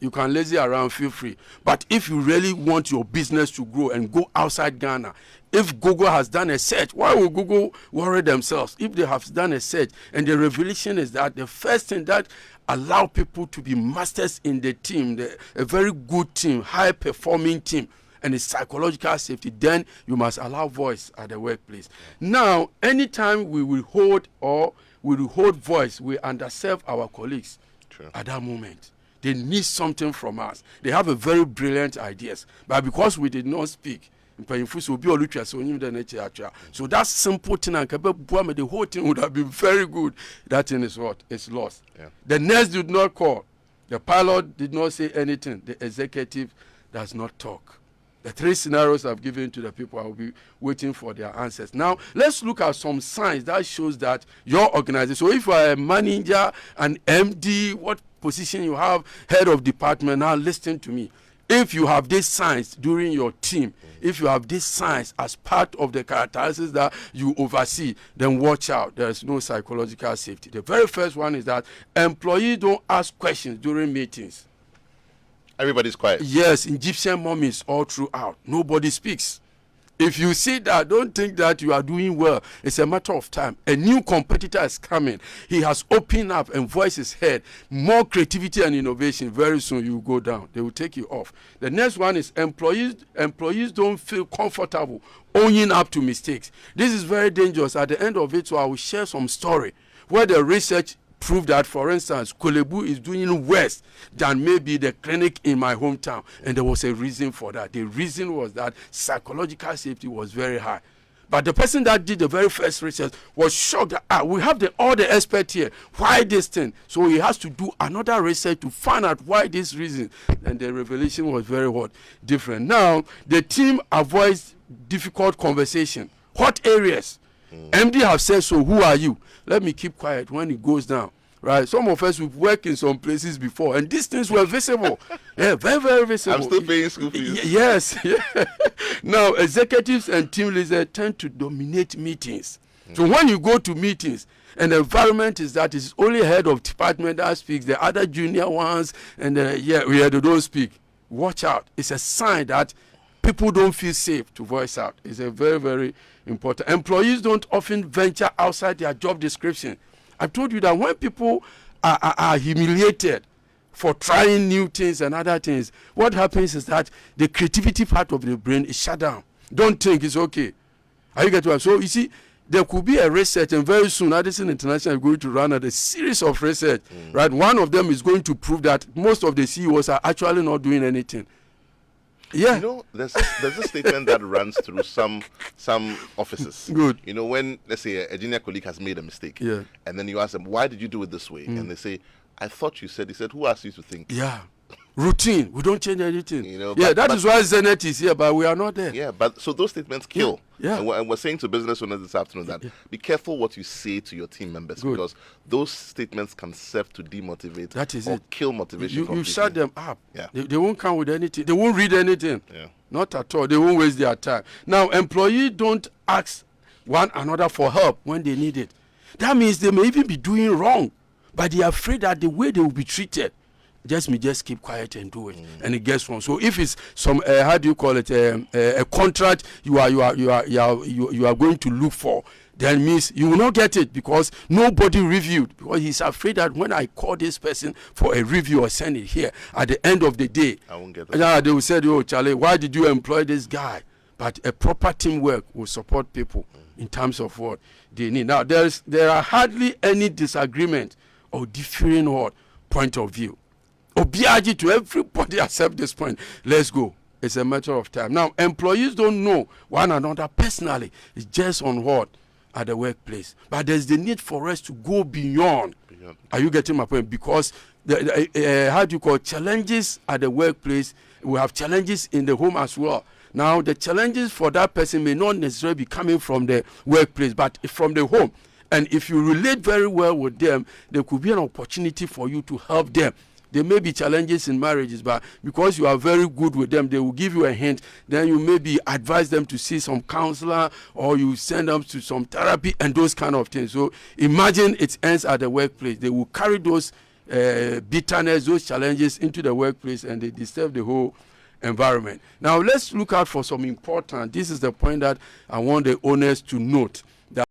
You can lazy around, feel free. But if you really want your business to grow and go outside Ghana, if Google has done a search, why will Google worry themselves? If they have done a search, and the revelation is that the first thing that allow people to be masters in the team, a very good team, high-performing team, and it's psychological safety, then you must allow voice at the workplace. Now, anytime we will hold voice, we underserve our colleagues. True. At that moment. They need something from us. They have a very brilliant ideas, but because we did not speak, so that simple thing, the whole thing would have been very good. That thing is what? It's lost. Yeah. The nurse did not call. The pilot did not say anything. The executive does not talk. The 3 scenarios I've given to the people, I will be waiting for their answers. Now, let's look at some signs that shows that your organization, so if you are a manager, an MD, what position you have, head of department, now listen to me. If you have these signs during your team, if you have these signs as part of the characteristics that you oversee, then watch out. There is no psychological safety. The very first one is that employees don't ask questions during meetings. Everybody's quiet. Yes, Egyptian mummies all throughout. Nobody speaks. If you see that, don't think that you are doing well. It's a matter of time. A new competitor is coming. He has opened up and voiced his head. More creativity and innovation. Very soon you will go down. They will take you off. The next one is employees don't feel comfortable owning up to mistakes. This is very dangerous. At the end of it, so I will share some story where the research proved that, for instance, Kolebu is doing worse than maybe the clinic in my hometown. And there was a reason for that. The reason was that psychological safety was very high. But the person that did the very first research was shocked that we have all the experts here. Why this thing? So he has to do another research to find out why this reason. And the revelation was very different. Now, the team avoids difficult conversation. What areas? MD have said, so who are you? Let me keep quiet when it goes down. Right? Some of us, we've worked in some places before, and these things were visible. Yeah, very, very visible. I'm still paying school fees. Yes. Now, executives and team leaders tend to dominate meetings. So when you go to meetings, and the environment is that it's only head of department that speaks, the other junior ones, and they don't speak. Watch out. It's a sign that people don't feel safe to voice out. It's a very, very important. Employees don't often venture outside their job description. I've told you that when people are humiliated for trying new things and other things, what happens is that the creativity part of the brain is shut down. Don't think it's okay. Are you getting what? So you see, there could be a research, and very soon Addison International is going to run a series of research. Right? One of them is going to prove that most of the CEOs are actually not doing anything. Yeah. You know, there's a statement that runs through some offices. Good. You know, when, let's say, a junior colleague has made a mistake, yeah, and then you ask them, why did you do it this way? And they say, I thought you said. He said, who asked you to think? Yeah. Routine. We don't change anything. You know, yeah, that is why Zenith is here, but we are not there. Yeah, but so those statements kill. Yeah. And we're saying to business owners this afternoon that be careful what you say to your team members. Good. Because those statements can serve to demotivate that is or it. Kill motivation. You shut them up. Yeah. They won't come with anything. They won't read anything. Yeah. Not at all. They won't waste their time. Now, employees don't ask one another for help when they need it. That means they may even be doing wrong, but they are afraid that the way they will be treated, just keep quiet and do it, and it gets wrong. So if it's some how do you call it, a contract you are going to look for, then means you will not get it because nobody reviewed, because he's afraid that when I call this person for a review or send it here, at the end of the day, I won't get that. They will say, oh Charlie, why did you employ this guy? But a proper teamwork will support people in terms of what they need. Now there are hardly any disagreement or differing point of view. Obiaji to everybody accept this point. Let's go. It's a matter of time. Now, employees don't know one another personally. It's just on at the workplace. But there's the need for us to go beyond. Are you getting my point? Because challenges at the workplace, we have challenges in the home as well. Now, the challenges for that person may not necessarily be coming from the workplace, but from the home. And if you relate very well with them, there could be an opportunity for you to help them. There may be challenges in marriages, but because you are very good with them, they will give you a hint. Then you maybe advise them to see some counselor, or you send them to some therapy and those kind of things. So imagine it ends at the workplace. They will carry those bitterness, those challenges into the workplace, and they disturb the whole environment. Now let's look out for some important. This is the point that I want the owners to note.